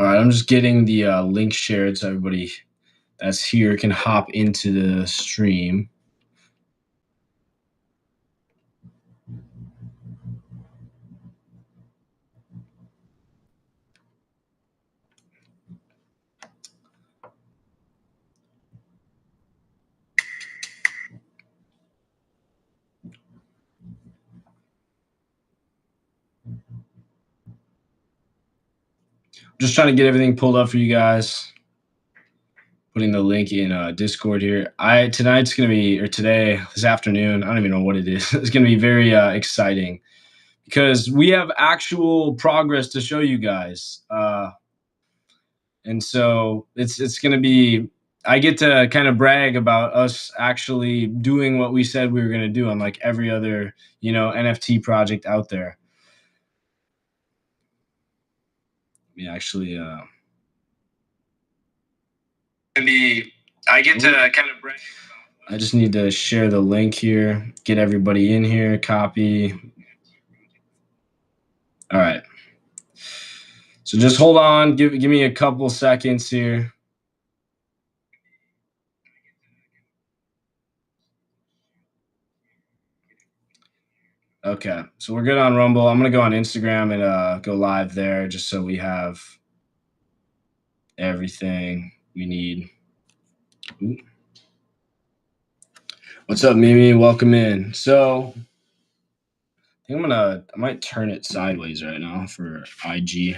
All right, I'm just getting the link shared so everybody that's here can hop into the stream. Just trying to get everything pulled up for you guys. Putting the link in Discord here. Tonight's gonna be, or today, this afternoon. I don't even know what it is. It's gonna be very exciting because we have actual progress to show you guys, and so it's gonna be. I get to kind of brag about us actually doing what we said we were gonna do, unlike every other NFT project out there. We actually be I get to kind of break. I just need to share the link here, get everybody in here, copy. All right. So just hold on, give me a couple seconds here. Okay, so we're good on Rumble. I'm gonna go on Instagram and go live there just so we have everything we need. Ooh. What's up, Mimi? Welcome in. So I think I might turn it sideways right now for IG.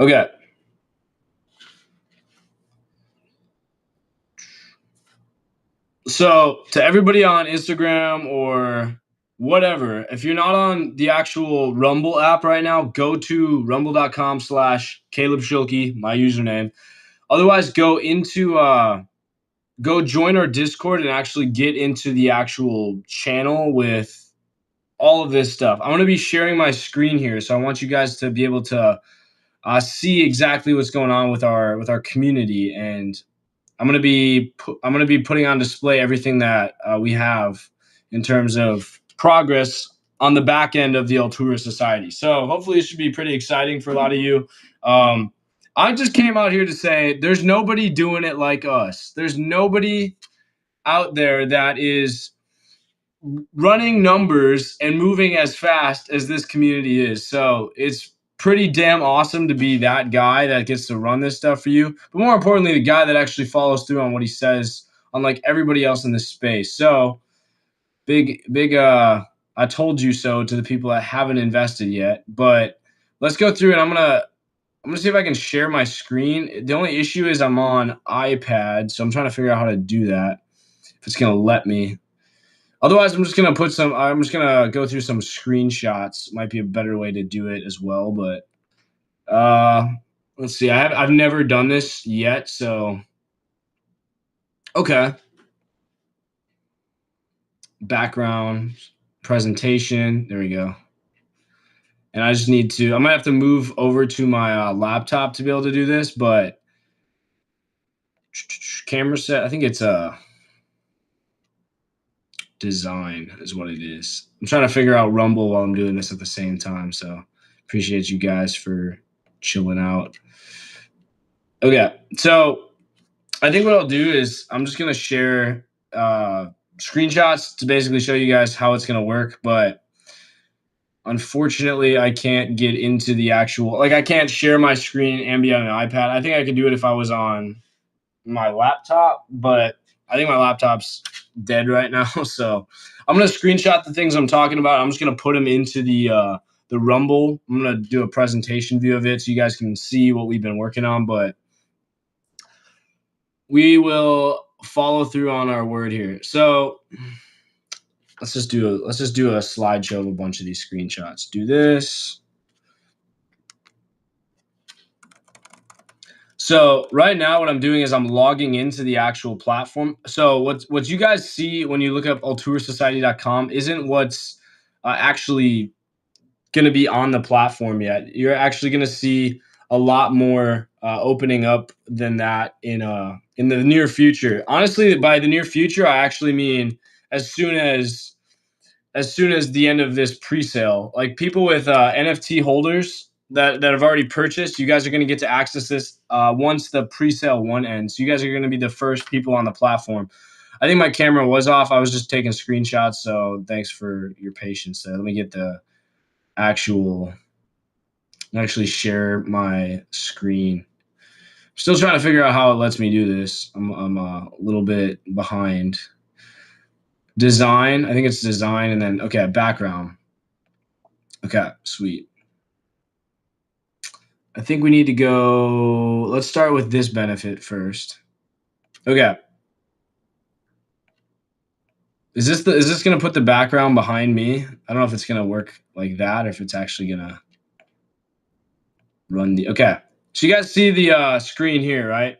Okay. So to everybody on Instagram or whatever, if you're not on the actual Rumble app right now, go to rumble.com/Caleb Schilke, my username. Otherwise, go join our Discord and actually get into the actual channel with all of this stuff. I'm going to be sharing my screen here, so I want you guys to be able to see exactly what's going on with our community, and I'm going to be putting on display everything that we have in terms of progress on the back end of the ALTURA Society. So hopefully it should be pretty exciting for a lot of you. I just came out here to say there's nobody doing it like us. There's nobody out there that is running numbers and moving as fast as this community is. So it's pretty damn awesome to be that guy that gets to run this stuff for you. But more importantly, the guy that actually follows through on what he says, unlike everybody else in this space. So big I told you so to the people that haven't invested yet. But let's go through and I'm gonna see if I can share my screen. The only issue is I'm on iPad, so I'm trying to figure out how to do that. If it's gonna let me. Otherwise, I'm just gonna go through some screenshots. Might be a better way to do it as well. But let's see. I've never done this yet, so okay. Background presentation. There we go. And I just need to. I might have to move over to my laptop to be able to do this, but camera set. I think it's a design is what it is. I'm trying to figure out Rumble while I'm doing this at the same time. So appreciate you guys for chilling out. Okay, so I think what I'll do is I'm just gonna share screenshots to basically show you guys how it's gonna work, but unfortunately I can't get into the actual I can't share my screen and be on an iPad. I think I could do it if I was on my laptop, but I think my laptop's dead right now. So I'm gonna screenshot the things I'm talking about. I'm just gonna put them into the Rumble. I'm gonna do a presentation view of it so you guys can see what we've been working on, but we will follow through on our word here. So let's just do a slideshow of a bunch of these screenshots. Do this. So right now what I'm doing is I'm logging into the actual platform. So what you guys see when you look up alturasociety.com isn't what's actually going to be on the platform yet. You're actually going to see a lot more opening up than that in the near future. Honestly, by the near future, I actually mean as soon as the end of this pre-sale. Like people with NFT holders, that have already purchased, you guys are going to get to access this once the pre-sale one ends. You guys are going to be the first people on the platform. I think my camera was off. I was just taking screenshots, so thanks for your patience there. Let me get the actual actually share my screen. Still trying to figure out how it lets me do this. I'm a little bit behind. Design, I think it's design, and then okay, background. Okay, sweet. I think we need to go. Let's start with this benefit first. Okay. Is this gonna put the background behind me? I don't know if it's gonna work like that or if it's actually gonna run the okay. So you guys see the screen here, right?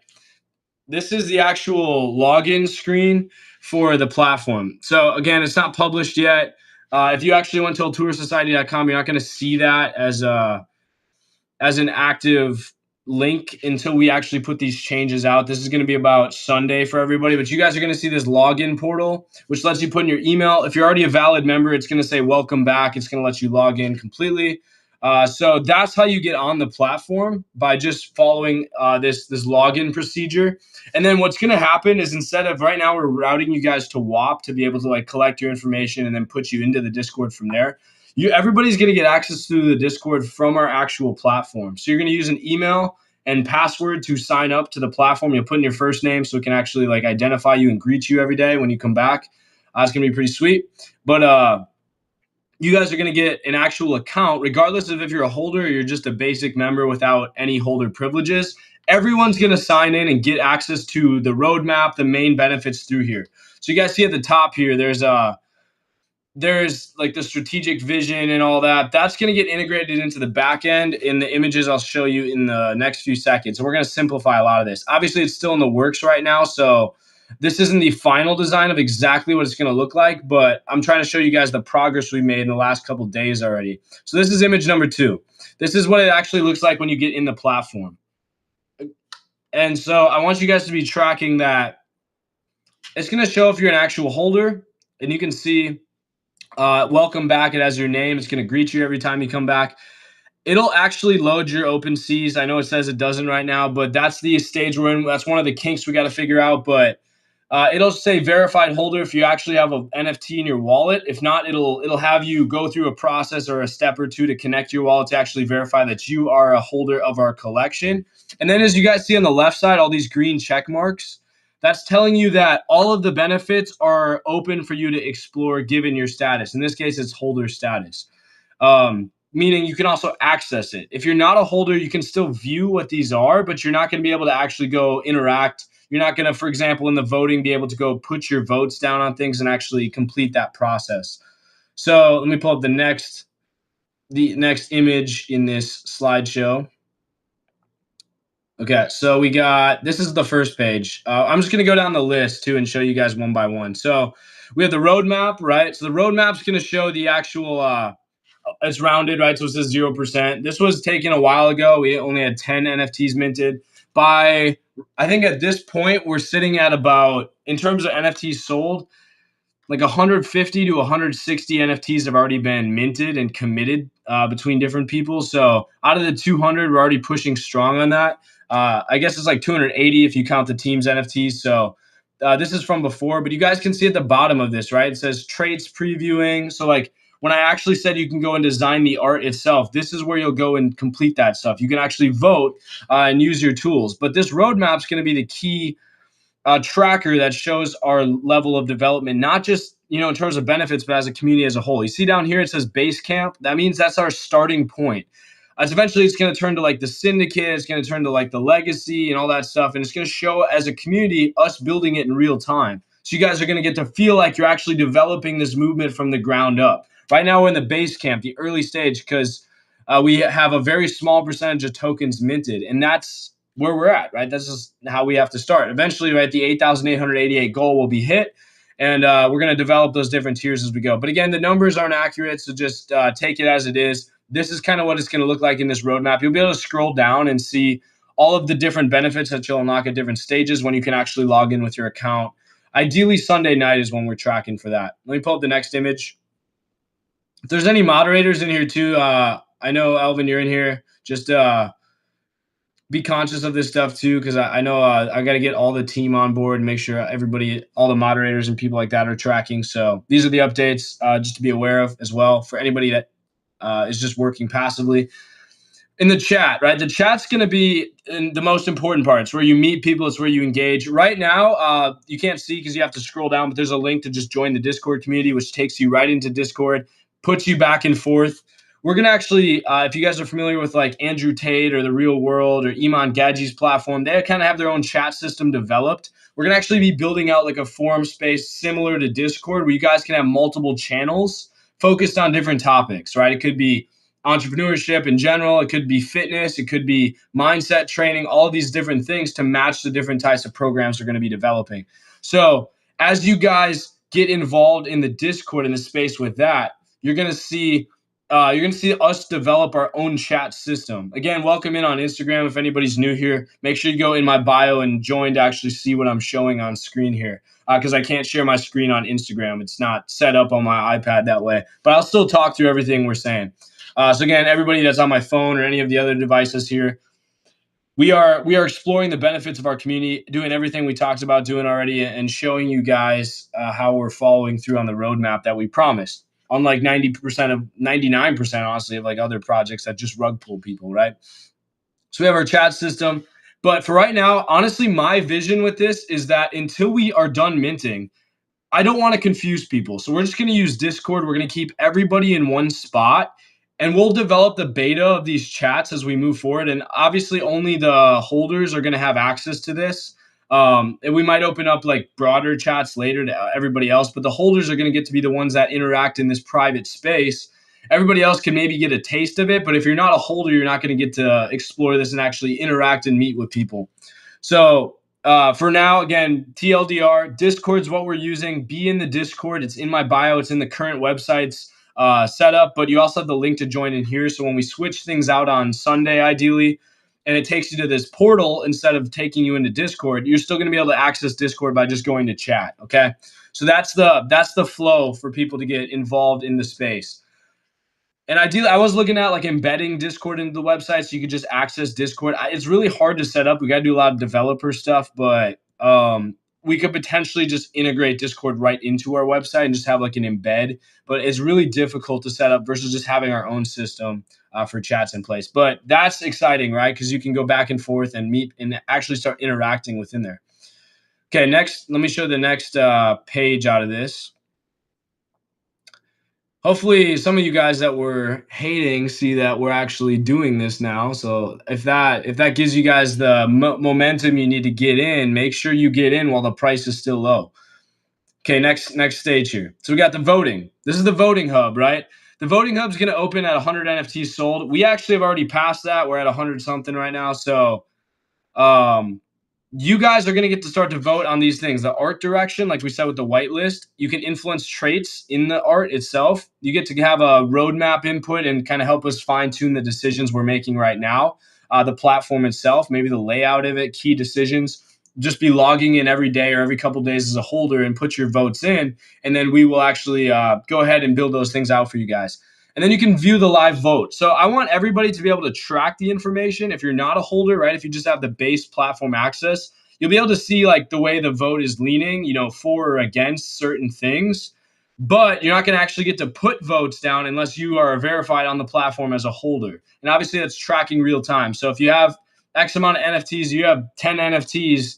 This is the actual login screen for the platform. So again, it's not published yet. If you actually went to alturasociety.com, you're not going to see that as an active link until we actually put these changes out. This is going to be about Sunday for everybody, but you guys are going to see this login portal, which lets you put in your email. If you're already a valid member, it's going to say welcome back. It's going to let you log in completely. So that's how you get on the platform, by just following this login procedure. And then what's going to happen is, instead of right now, we're routing you guys to WAP to be able to like collect your information and then put you into the Discord from there. Everybody's going to get access to the Discord from our actual platform. So you're going to use an email and password to sign up to the platform. You'll put in your first name so it can actually like identify you and greet you every day when you come back. It's going to be pretty sweet. But you guys are going to get an actual account, regardless of if you're a holder or you're just a basic member without any holder privileges. Everyone's going to sign in and get access to the roadmap, the main benefits through here. So you guys see at the top here, there's like the strategic vision and all that. That's going to get integrated into the back end in the images I'll show you in the next few seconds. So we're going to simplify a lot of this. Obviously, it's still in the works right now, so this isn't the final design of exactly what it's going to look like, but I'm trying to show you guys the progress we made in the last couple of days already. So this is image number 2. This is what it actually looks like when you get in the platform. And so I want you guys to be tracking that. It's going to show if you're an actual holder, and you can see welcome back. It has your name. It's going to greet you every time you come back. It'll actually load your OpenSeas. I know it says it doesn't right now, but that's the stage we're in. That's one of the kinks we got to figure out. But it'll say verified holder if you actually have an NFT in your wallet. If not, it'll have you go through a process or a step or two to connect your wallet to actually verify that you are a holder of our collection. And then, as you guys see on the left side, all these green check marks, that's telling you that all of the benefits are open for you to explore given your status. In this case, it's holder status, meaning you can also access it. If you're not a holder, you can still view what these are, but you're not going to be able to actually go interact. You're not going to, for example, in the voting, be able to go put your votes down on things and actually complete that process. So let me pull up the next image in this slideshow. Okay, so we got, this is the first page. I'm just going to go down the list too and show you guys one by one. So we have the roadmap, right? So the roadmap's going to show the actual, it's rounded, right? So it says 0%. This was taken a while ago. We only had 10 NFTs minted. By, I think at this point, we're sitting at about, in terms of NFTs sold, like 150 to 160 NFTs have already been minted and committed between different people. So out of the 200, we're already pushing strong on that. I guess it's like 280 if you count the team's NFTs. So this is from before, but you guys can see at the bottom of this, right? It says traits previewing. So like when I actually said you can go and design the art itself, this is where you'll go and complete that stuff. You can actually vote and use your tools. But this roadmap is going to be the key tracker that shows our level of development, not just, in terms of benefits, but as a community as a whole. You see down here, it says base camp. That means that's our starting point. As eventually it's going to turn to like the syndicate, it's going to turn to like the legacy and all that stuff. And it's going to show as a community, us building it in real time. So you guys are going to get to feel like you're actually developing this movement from the ground up. Right now we're in the base camp, the early stage, because we have a very small percentage of tokens minted. And that's where we're at, right? That's just how we have to start. Eventually, right, the 8,888 goal will be hit. And we're going to develop those different tiers as we go. But again, the numbers aren't accurate, so just take it as it is. This is kind of what it's going to look like in this roadmap. You'll be able to scroll down and see all of the different benefits that you'll unlock at different stages when you can actually log in with your account. Ideally, Sunday night is when we're tracking for that. Let me pull up the next image. If there's any moderators in here too, I know, Elvin, you're in here. just be conscious of this stuff too, because I know I got to get all the team on board and make sure everybody, all the moderators and people like that are tracking. So these are the updates just to be aware of as well for anybody that is just working passively in the chat, right? The chat's going to be in the most important part. It's where you meet people. It's where you engage. Right now, you can't see because you have to scroll down, but there's a link to just join the Discord community, which takes you right into Discord, puts you back and forth. We're going to actually, if you guys are familiar with like Andrew Tate or The Real World or Iman Gadji's platform, they kind of have their own chat system developed. We're going to actually be building out like a forum space similar to Discord where you guys can have multiple channels focused on different topics, right? It could be entrepreneurship in general. It could be fitness. It could be mindset training, all of these different things to match the different types of programs we're going to be developing. So as you guys get involved in the Discord in the space with that, you're going to see us develop our own chat system. Again, welcome in on Instagram. If anybody's new here, make sure you go in my bio and join to actually see what I'm showing on screen here. Because I can't share my screen on Instagram. It's not set up on my iPad that way. But I'll still talk through everything we're saying. So again, everybody that's on my phone or any of the other devices here, we are exploring the benefits of our community, doing everything we talked about doing already, and showing you guys how we're following through on the roadmap that we promised. Unlike 99%, honestly, of like other projects that just rug pull people, right? So we have our chat system. But for right now, honestly, my vision with this is that until we are done minting, I don't want to confuse people. So we're just going to use Discord. We're going to keep everybody in one spot and we'll develop the beta of these chats as we move forward. And obviously only the holders are going to have access to this. And we might open up like broader chats later to everybody else, but the holders are going to get to be the ones that interact in this private space. Everybody else can maybe get a taste of it, but if you're not a holder, you're not going to get to explore this and actually interact and meet with people. So for now, again, TLDR, Discord's what we're using. Be in the Discord. It's in my bio. It's in the current website's setup, but you also have the link to join in here. So when we switch things out on Sunday, ideally, and it takes you to this portal instead of taking you into Discord, you're still going to be able to access Discord by just going to chat. Okay, so that's the flow for people to get involved in the space. And ideally, I was looking at like embedding Discord into the website so you could just access Discord. It's really hard to set up. We got to do a lot of developer stuff, but we could potentially just integrate Discord right into our website and just have like an embed. But it's really difficult to set up versus just having our own system for chats in place. But that's exciting, right? Because you can go back and forth and meet and actually start interacting within there. Okay, next, let me show the next page out of this. Hopefully some of you guys that were hating see that we're actually doing this now. So if that gives you guys the momentum you need to get in, make sure you get in while the price is still low. Okay, next stage here. So we got the voting. This is the voting hub, right? The voting hub is going to open at 100 NFTs sold. We actually have already passed that. We're at 100 something right now. So you guys are going to get to start to vote on these things. The art direction, like we said with the whitelist, you can influence traits in the art itself. You get to have a roadmap input and kind of help us fine tune the decisions we're making right now. The platform itself, maybe the layout of it, key decisions. Just be logging in every day or every couple of days as a holder and put your votes in. And then we will actually go ahead and build those things out for you guys. And then you can view the live vote. So I want everybody to be able to track the information. If you're not a holder, right, if you just have the base platform access, you'll be able to see like the way the vote is leaning, for or against certain things. But you're not going to actually get to put votes down unless you are verified on the platform as a holder. And obviously that's tracking real time. So if you have X amount of NFTs, you have 10 NFTs,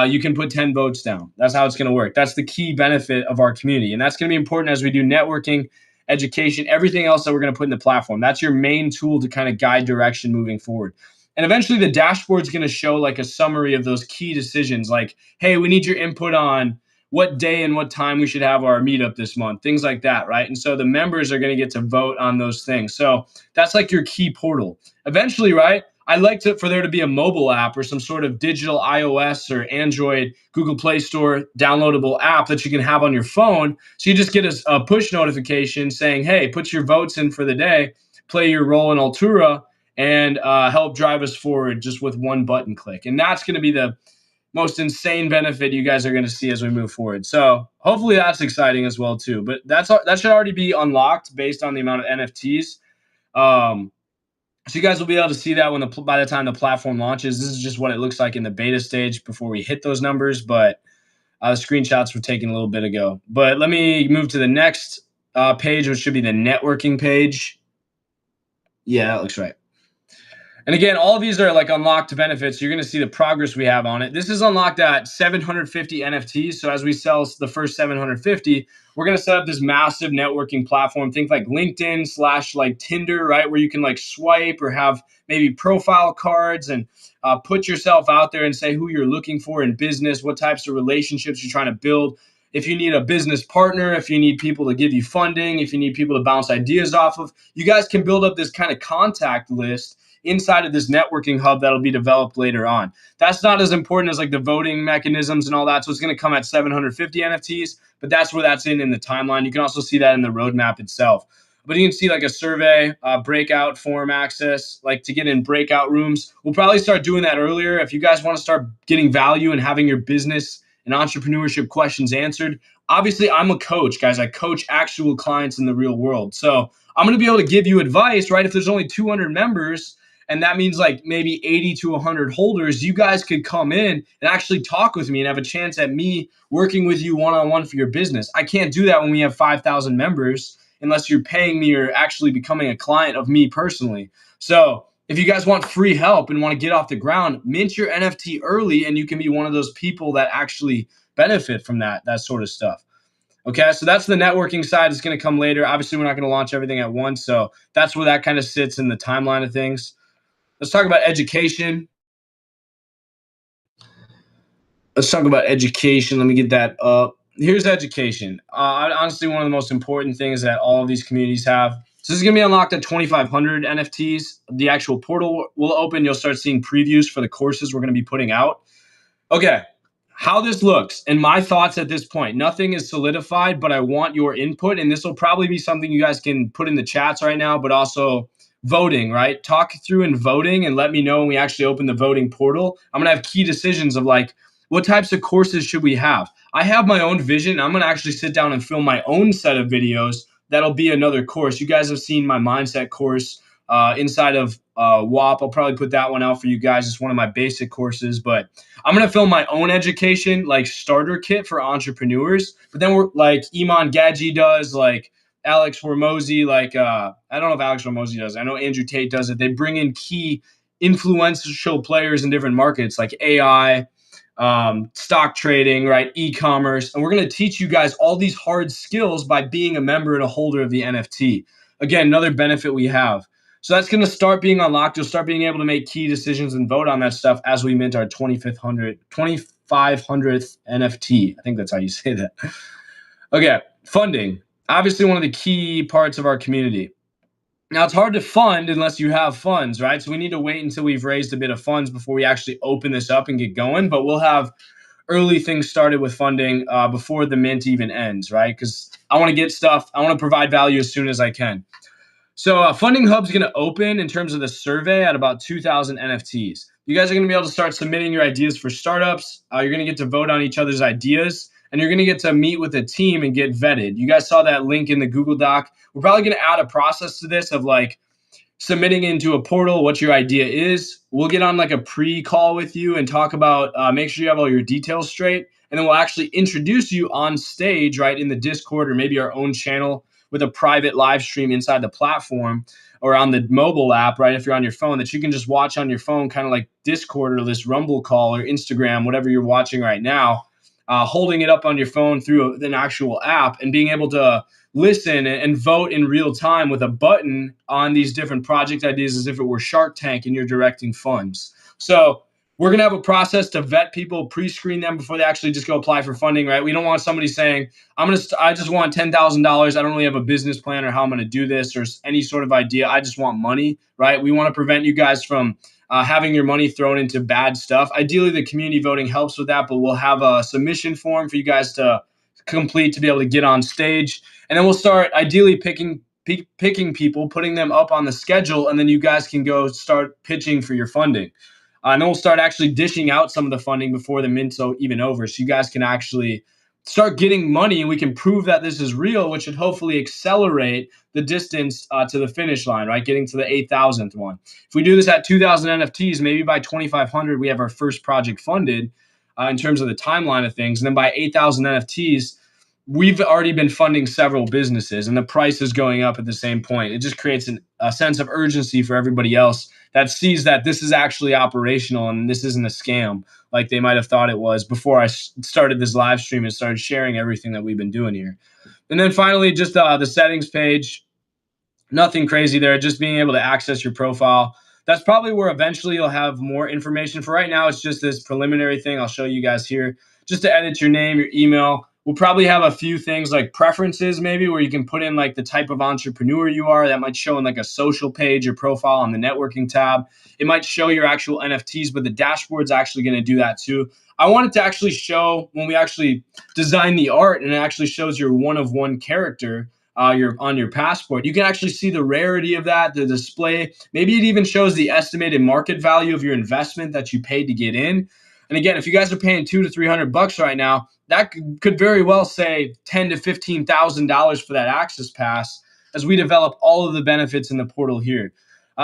you can put 10 votes down. That's how it's going to work. That's the key benefit of our community. And that's going to be important as we do networking, education, everything else that we're going to put in the platform. That's your main tool to kind of guide direction moving forward. And eventually the dashboard is going to show like a summary of those key decisions like, hey, we need your input on what day and what time we should have our meetup this month, things like that, right? And so the members are going to get to vote on those things. So that's like your key portal. Eventually, right, I'd like for there to be a mobile app or some sort of digital iOS or Android, Google Play Store downloadable app that you can have on your phone. So you just get a push notification saying, hey, put your votes in for the day, play your role in ALTURA, and help drive us forward just with one button click. And that's going to be the most insane benefit you guys are going to see as we move forward. So hopefully that's exciting as well too. But that should already be unlocked based on the amount of NFTs. So you guys will be able to see that when by the time the platform launches. This is just what it looks like in the beta stage before we hit those numbers, but the screenshots were taken a little bit ago. But let me move to the next page, which should be the networking page. Yeah, that looks right. And again, all of these are like unlocked benefits. You're going to see the progress we have on it. This is unlocked at 750 NFTs. So as we sell the first 750, we're going to set up this massive networking platform. Think like LinkedIn / like Tinder, right? Where you can like swipe or have maybe profile cards and put yourself out there and say who you're looking for in business, what types of relationships you're trying to build. If you need a business partner, if you need people to give you funding, if you need people to bounce ideas off of, you guys can build up this kind of contact list inside of this networking hub that'll be developed later on. That's not as important as like the voting mechanisms and all that. So it's going to come at 750 NFTs, but that's where that's in the timeline. You can also see that in the roadmap itself. But you can see like a survey, breakout form access, like to get in breakout rooms. We'll probably start doing that earlier. If you guys want to start getting value and having your business and entrepreneurship questions answered, obviously I'm a coach, guys. I coach actual clients in the real world. So I'm going to be able to give you advice, right? If there's only 200 members, and that means like maybe 80 to 100 holders, you guys could come in and actually talk with me and have a chance at me working with you one-on-one for your business. I can't do that when we have 5,000 members unless you're paying me or actually becoming a client of me personally. So if you guys want free help and want to get off the ground, mint your NFT early and you can be one of those people that actually benefit from that sort of stuff. Okay, so that's the networking side. It's going to come later. Obviously, we're not going to launch everything at once. So that's where that kind of sits in the timeline of things. Let's talk about education. Let's talk about education. Let me get that up. Here's education. Honestly, one of the most important things that all of these communities have. So this is going to be unlocked at 2,500 NFTs. The actual portal will open. You'll start seeing previews for the courses we're going to be putting out. Okay, how this looks and my thoughts at this point. Nothing is solidified, but I want your input. And this will probably be something you guys can put in the chats right now, but also voting, right? Talk through and voting and let me know when we actually open the voting portal. I'm going to have key decisions of like, what types of courses should we have? I have my own vision. I'm going to actually sit down and film my own set of videos. That'll be another course. You guys have seen my mindset course inside of WAP. I'll probably put that one out for you guys. It's one of my basic courses, but I'm going to film my own education, like starter kit for entrepreneurs. But then we're like Iman Gadji does, like Alex Hormozy, like I don't know if Alex Hormozy does. I know Andrew Tate does it. They bring in key influential players in different markets like AI, stock trading, right? E-commerce. And we're going to teach you guys all these hard skills by being a member and a holder of the NFT. Again, another benefit we have. So that's going to start being unlocked. You'll start being able to make key decisions and vote on that stuff as we mint our 2500th NFT. I think that's how you say that. Okay, funding. Obviously one of the key parts of our community. Now, it's hard to fund unless you have funds, right? So we need to wait until we've raised a bit of funds before we actually open this up and get going. But we'll have early things started with funding before the mint even ends, right? Because I want to get stuff. I want to provide value as soon as I can. So Funding Hub's going to open in terms of the survey at about 2,000 NFTs. You guys are going to be able to start submitting your ideas for startups. You're going to get to vote on each other's ideas. And you're going to get to meet with a team and get vetted. You guys saw that link in the Google Doc. We're probably going to add a process to this of like submitting into a portal what your idea is. We'll get on like a pre-call with you and talk about, make sure you have all your details straight. And then we'll actually introduce you on stage, right, in the Discord or maybe our own channel with a private live stream inside the platform or on the mobile app, right, if you're on your phone, that you can just watch on your phone, kind of like Discord or this Rumble call or Instagram, whatever you're watching right now. Holding it up on your phone through an actual app and being able to listen and vote in real time with a button on these different project ideas as if it were Shark Tank and you're directing funds. So we're going to have a process to vet people, pre-screen them before they actually just go apply for funding, right? We don't want somebody saying, I just want $10,000. I don't really have a business plan or how I'm going to do this or any sort of idea. I just want money, right? We want to prevent you guys from having your money thrown into bad stuff. Ideally, the community voting helps with that, but we'll have a submission form for you guys to complete to be able to get on stage. And then we'll start ideally picking people, putting them up on the schedule, and then you guys can go start pitching for your funding. And then we'll start actually dishing out some of the funding before the mint's even over. So you guys can actually start getting money and we can prove that this is real, which should hopefully accelerate the distance to the finish line, right? Getting to the 8,000th one. If we do this at 2,000 NFTs, maybe by 2,500, we have our first project funded in terms of the timeline of things. And then by 8,000 NFTs, we've already been funding several businesses and the price is going up at the same point. It just creates a sense of urgency for everybody else that sees that this is actually operational and this isn't a scam like they might have thought it was before I started this live stream and started sharing everything that we've been doing here. And then finally, just the settings page. Nothing crazy there, just being able to access your profile. That's probably where eventually you'll have more information. For right now, it's just this preliminary thing I'll show you guys here. Just to edit your name, your email. We'll probably have a few things like preferences, maybe, where you can put in like the type of entrepreneur you are. That might show in like a social page or profile on the networking tab. It might show your actual NFTs, but the dashboard's actually going to do that too. I want it to actually show when we actually design the art and it actually shows your one of one character on your passport. You can actually see the rarity of that, the display. Maybe it even shows the estimated market value of your investment that you paid to get in. And again, if you guys are paying $200 to $300 right now, that could very well say $10,000 to $15,000 for that access pass as we develop all of the benefits in the portal here.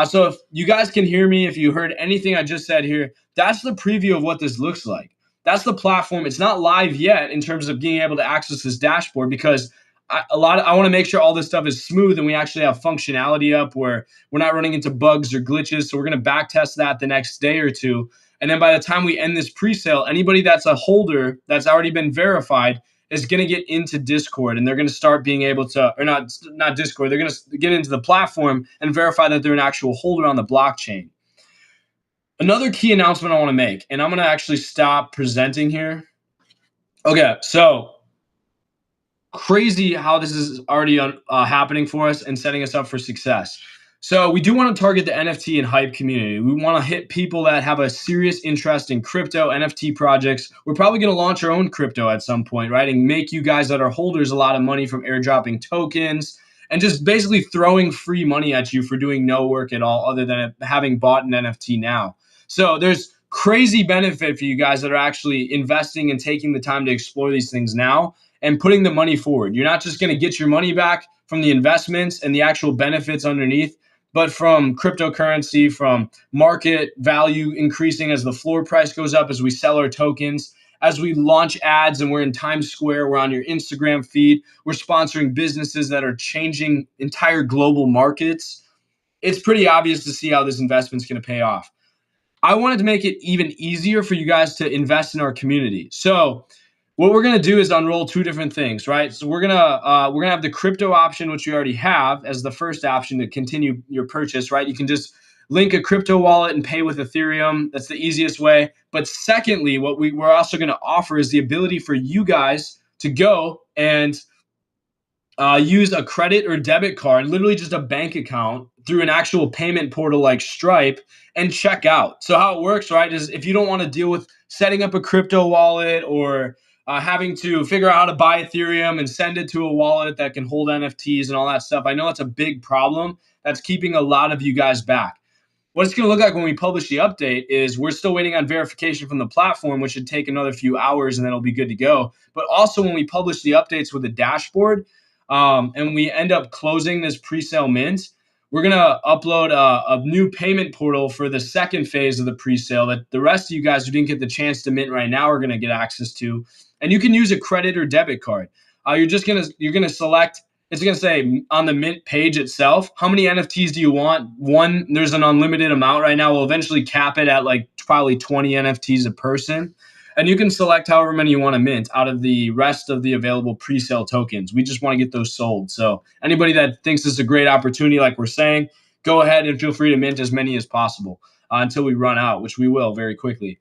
So if you guys can hear me, if you heard anything I just said here, that's the preview of what this looks like. That's the platform. It's not live yet in terms of being able to access this dashboard because I want to make sure all this stuff is smooth and we actually have functionality up where we're not running into bugs or glitches. So we're going to back test that the next day or two. And then by the time we end this pre-sale, anybody that's a holder that's already been verified is going to get into Discord and they're going to start being able to, or not Discord, they're going to get into the platform and verify that they're an actual holder on the blockchain. Another key announcement I want to make, and I'm going to actually stop presenting here. Okay, so crazy how this is already happening for us and setting us up for success. So we do want to target the NFT and hype community. We want to hit people that have a serious interest in crypto NFT projects. We're probably going to launch our own crypto at some point, right? And make you guys that are holders a lot of money from airdropping tokens and just basically throwing free money at you for doing no work at all other than having bought an NFT now. So there's crazy benefit for you guys that are actually investing and taking the time to explore these things now and putting the money forward. You're not just going to get your money back from the investments and the actual benefits underneath, but from cryptocurrency, from market value increasing as the floor price goes up, as we sell our tokens, as we launch ads and we're in Times Square, we're on your Instagram feed, we're sponsoring businesses that are changing entire global markets. It's pretty obvious to see how this investment's going to pay off. I wanted to make it even easier for you guys to invest in our community. So what we're going to do is unroll two different things, right? So we're going to have the crypto option, which you already have as the first option to continue your purchase, right? You can just link a crypto wallet and pay with Ethereum. That's the easiest way. But secondly, what we're also going to offer is the ability for you guys to go and use a credit or debit card, literally just a bank account through an actual payment portal like Stripe and check out. So how it works, right, is if you don't want to deal with setting up a crypto wallet or having to figure out how to buy Ethereum and send it to a wallet that can hold NFTs and all that stuff. I know that's a big problem that's keeping a lot of you guys back. What it's going to look like when we publish the update is we're still waiting on verification from the platform, which should take another few hours and then it'll be good to go. But also when we publish the updates with a dashboard and we end up closing this pre-sale mint, we're going to upload a new payment portal for the second phase of the pre-sale that the rest of you guys who didn't get the chance to mint right now are going to get access to. And you can use a credit or debit card. You're going to select, it's going to say on the mint page itself, how many NFTs do you want? One, there's an unlimited amount right now. We'll eventually cap it at like probably 20 NFTs a person. And you can select however many you want to mint out of the rest of the available pre-sale tokens. We just want to get those sold. So anybody that thinks this is a great opportunity, like we're saying, go ahead and feel free to mint as many as possible until we run out, which we will very quickly.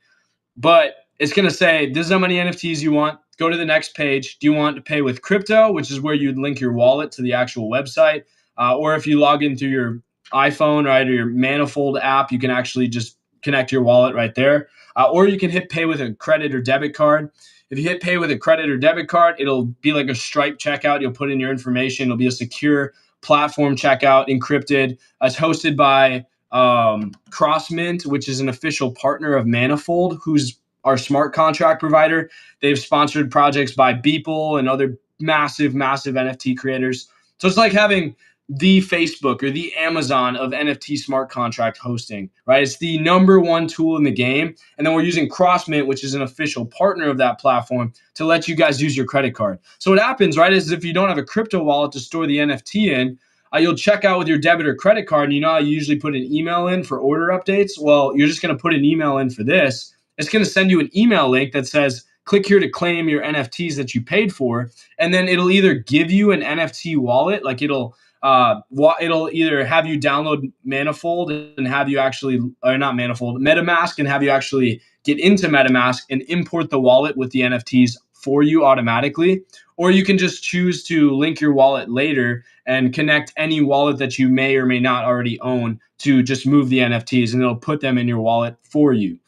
But it's going to say, this is how many NFTs you want. Go to the next page. Do you want to pay with crypto, which is where you'd link your wallet to the actual website? Or if you log into your iPhone, right, or your Manifold app, you can actually just connect your wallet right there. Or you can hit pay with a credit or debit card. If you hit pay with a credit or debit card, it'll be like a Stripe checkout. You'll put in your information. It'll be a secure platform checkout, encrypted. It's hosted by Crossmint, which is an official partner of Manifold, whose our smart contract provider. They've sponsored projects by Beeple and other massive, massive NFT creators. So it's like having the Facebook or the Amazon of NFT smart contract hosting, right? It's the number one tool in the game. And then we're using CrossMint, which is an official partner of that platform, to let you guys use your credit card. So what happens, right, is if you don't have a crypto wallet to store the NFT in, you'll check out with your debit or credit card, and you know how you usually put an email in for order updates? Well, you're just going to put an email in for this. It's going to send you an email link that says, click here to claim your NFTs that you paid for. And then it'll either give you an NFT wallet, like it'll either have you download Manifold and have you actually, or not Manifold, MetaMask, and have you actually get into MetaMask and import the wallet with the NFTs for you automatically. Or you can just choose to link your wallet later and connect any wallet that you may or may not already own to just move the NFTs, and it'll put them in your wallet for you.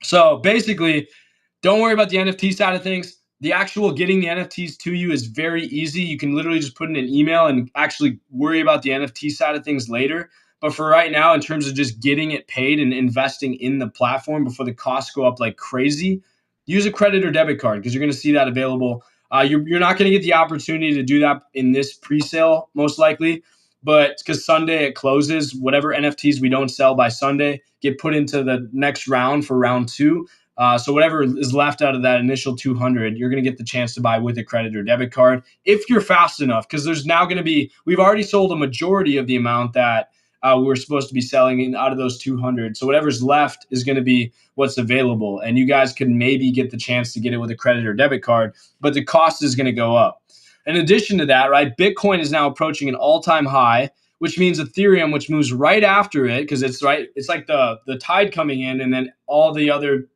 So basically, don't worry about the NFT side of things. The actual getting the NFTs to you is very easy. You can literally just put in an email and actually worry about the NFT side of things later. But for right now, in terms of just getting it paid and investing in the platform before the costs go up like crazy, use a credit or debit card, because you're going to see that available. You're not going to get the opportunity to do that in this pre-sale, most likely. But because Sunday it closes, whatever NFTs we don't sell by Sunday get put into the next round for round two. So whatever is left out of that initial 200, you're going to get the chance to buy with a credit or debit card if you're fast enough, because there's now going to be, we've already sold a majority of the amount that we were supposed to be selling out of those 200. So whatever's left is going to be what's available. And you guys could maybe get the chance to get it with a credit or debit card, but the cost is going to go up. In addition to that, right, Bitcoin is now approaching an all-time high, which means Ethereum, which moves right after it, because it's like the tide coming in, and then all the other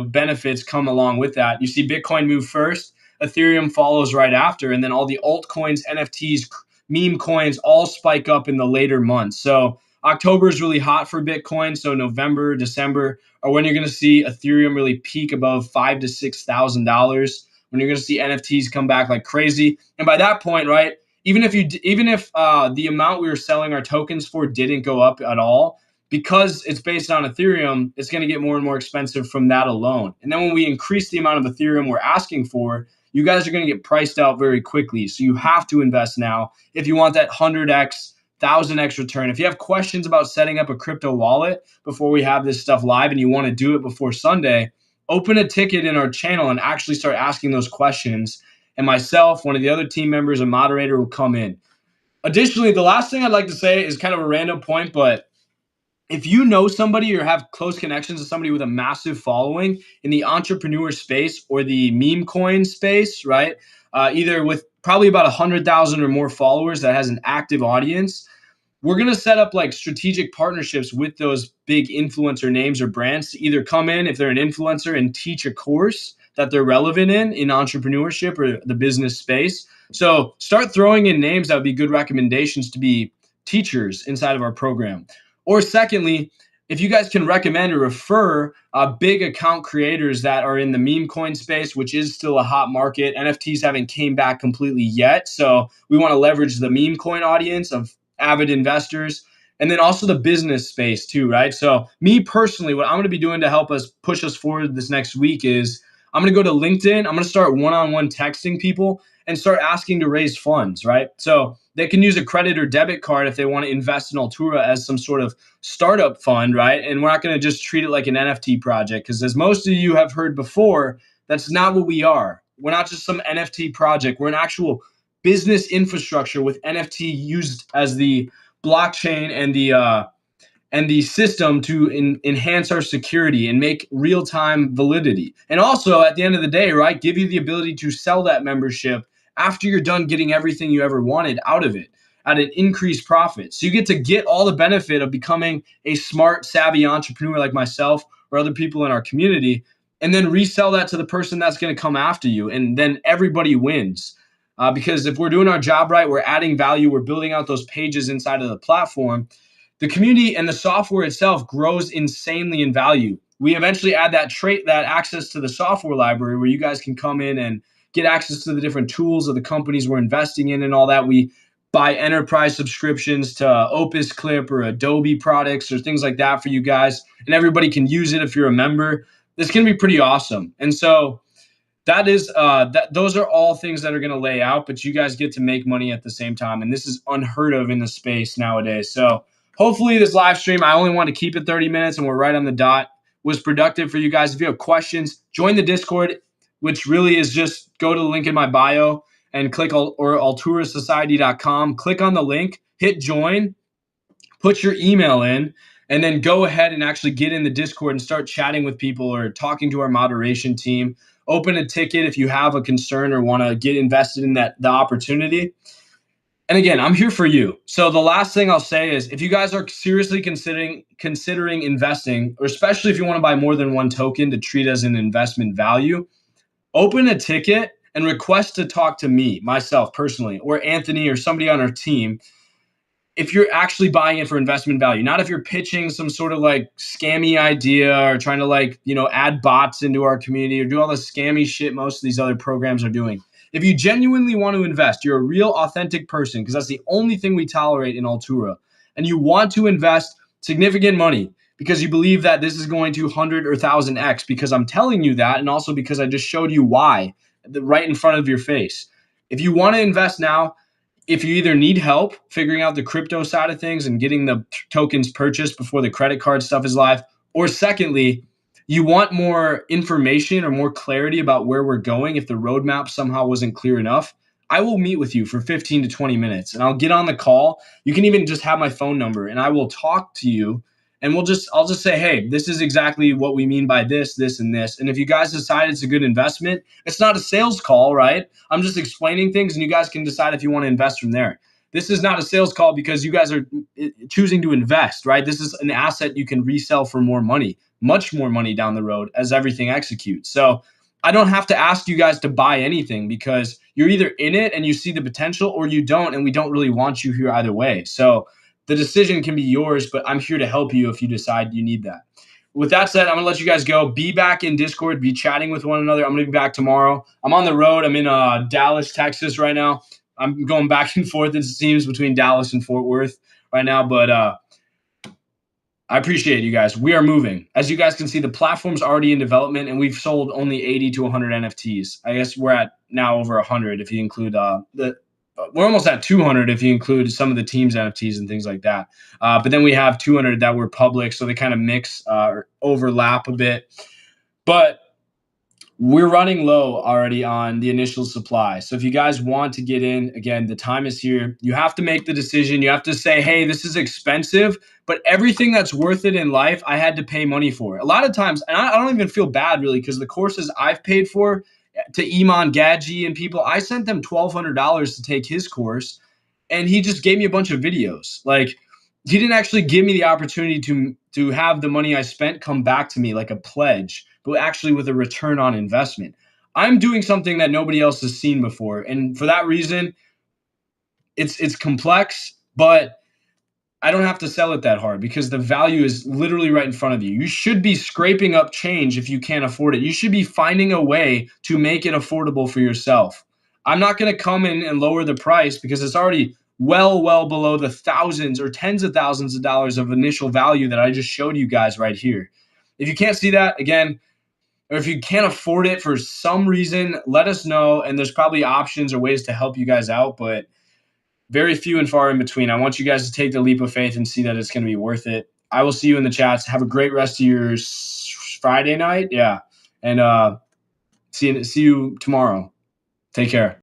benefits come along with that. You see Bitcoin move first, Ethereum follows right after, and then all the altcoins, NFTs, meme coins all spike up in the later months. So October is really hot for Bitcoin. So November, December are when you're going to see Ethereum really peak above $5,000 to $6,000. When you're going to see NFTs come back like crazy. And by that point, right, even if the amount we were selling our tokens for didn't go up at all, because it's based on Ethereum, it's going to get more and more expensive from that alone. And then when we increase the amount of Ethereum we're asking for, you guys are going to get priced out very quickly. So you have to invest now if you want that 100x, 1000x return. If you have questions about setting up a crypto wallet before we have this stuff live and you want to do it before Sunday, open a ticket in our channel and actually start asking those questions. And myself, one of the other team members, a moderator, will come in. Additionally, the last thing I'd like to say is kind of a random point, but if you know somebody or have close connections to somebody with a massive following in the entrepreneur space or the meme coin space, right? Either with probably about 100,000 or more followers that has an active audience, we're going to set up like strategic partnerships with those big influencer names or brands to either come in if they're an influencer and teach a course that they're relevant in entrepreneurship or the business space. So start throwing in names that would be good recommendations to be teachers inside of our program. Or secondly, if you guys can recommend or refer big account creators that are in the meme coin space, which is still a hot market. NFTs haven't came back completely yet. So we want to leverage the meme coin audience of avid investors, and then also the business space too, right? So me personally, what I'm going to be doing to help us push us forward this next week is I'm going to go to LinkedIn. I'm going to start one-on-one texting people and start asking to raise funds, right? So they can use a credit or debit card if they want to invest in ALTURA as some sort of startup fund, right? And we're not going to just treat it like an NFT project, because as most of you have heard before, that's not what we are. We're not just some NFT project. We're an actual business infrastructure with NFT used as the blockchain and the system to enhance our security and make real-time validity. And also, at the end of the day, right, give you the ability to sell that membership after you're done getting everything you ever wanted out of it at an increased profit. So you get to get all the benefit of becoming a smart, savvy entrepreneur like myself or other people in our community, and then resell that to the person that's going to come after you. And then everybody wins. Because if we're doing our job right, we're adding value, we're building out those pages inside of the platform, the community and the software itself grows insanely in value. We eventually add that access to the software library where you guys can come in and get access to the different tools of the companies we're investing in and all that. We buy enterprise subscriptions to Opus Clip or Adobe products or things like that for you guys. And everybody can use it if you're a member. It's going to be pretty awesome. And so that is those are all things that are going to lay out, but you guys get to make money at the same time, and this is unheard of in the space nowadays. So hopefully this live stream, I only want to keep it 30 minutes and we're right on the dot, was productive for you guys. If you have questions, join the Discord, which really is just go to the link in my bio and click or alturasociety.com, click on the link, hit join, put your email in, and then go ahead and actually get in the Discord and start chatting with people or talking to our moderation team. Open a ticket if you have a concern or want to get invested in the opportunity. And again, I'm here for you. So the last thing I'll say is if you guys are seriously considering investing, or especially if you want to buy more than one token to treat as an investment value, open a ticket and request to talk to me, myself personally, or Anthony or somebody on our team if you're actually buying it for investment value, not if you're pitching some sort of like scammy idea or trying to like, add bots into our community or do all the scammy shit most of these other programs are doing. If you genuinely want to invest, you're a real authentic person, because that's the only thing we tolerate in Altura, and you want to invest significant money because you believe that this is going to 100 or 1000x, because I'm telling you that, and also because I just showed you why right in front of your face. If you want to invest now, if you either need help figuring out the crypto side of things and getting the tokens purchased before the credit card stuff is live, or secondly, you want more information or more clarity about where we're going if the roadmap somehow wasn't clear enough, I will meet with you for 15 to 20 minutes and I'll get on the call. You can even just have my phone number and I will talk to you, and I'll just say, hey, this is exactly what we mean by this, this, and this. And if you guys decide it's a good investment, it's not a sales call, right? I'm just explaining things and you guys can decide if you want to invest from there. This is not a sales call because you guys are choosing to invest, right? This is an asset you can resell for more money, much more money down the road as everything executes. So I don't have to ask you guys to buy anything because you're either in it and you see the potential or you don't, and we don't really want you here either way. So the decision can be yours, but I'm here to help you if you decide you need that. With that said, I'm going to let you guys go. Be back in Discord. Be chatting with one another. I'm going to be back tomorrow. I'm on the road. I'm in Dallas, Texas right now. I'm going back and forth, it seems, between Dallas and Fort Worth right now. But I appreciate you guys. We are moving. As you guys can see, the platform's already in development, and we've sold only 80 to 100 NFTs. I guess we're at now over 100 if you include we're almost at 200 if you include some of the team's NFTs and things like that. But then we have 200 that were public, so they kind of mix or overlap a bit. But we're running low already on the initial supply. So if you guys want to get in, again, the time is here. You have to make the decision. You have to say, hey, this is expensive, but everything that's worth it in life, I had to pay money for. A lot of times, and I don't even feel bad really, because the courses I've paid for to Iman Gadji and people, I sent them $1,200 to take his course, and he just gave me a bunch of videos. Like, he didn't actually give me the opportunity to have the money I spent come back to me like a pledge, but actually with a return on investment. I'm doing something that nobody else has seen before, and for that reason, it's complex, but I don't have to sell it that hard because the value is literally right in front of you. You should be scraping up change if you can't afford it. You should be finding a way to make it affordable for yourself. I'm not going to come in and lower the price because it's already well below the thousands or tens of thousands of dollars of initial value that I just showed you guys right here. If you can't see that, again, or if you can't afford it for some reason, let us know. And there's probably options or ways to help you guys out, but very few and far in between. I want you guys to take the leap of faith and see that it's going to be worth it. I will see you in the chats. Have a great rest of your Friday night. Yeah. And see you tomorrow. Take care.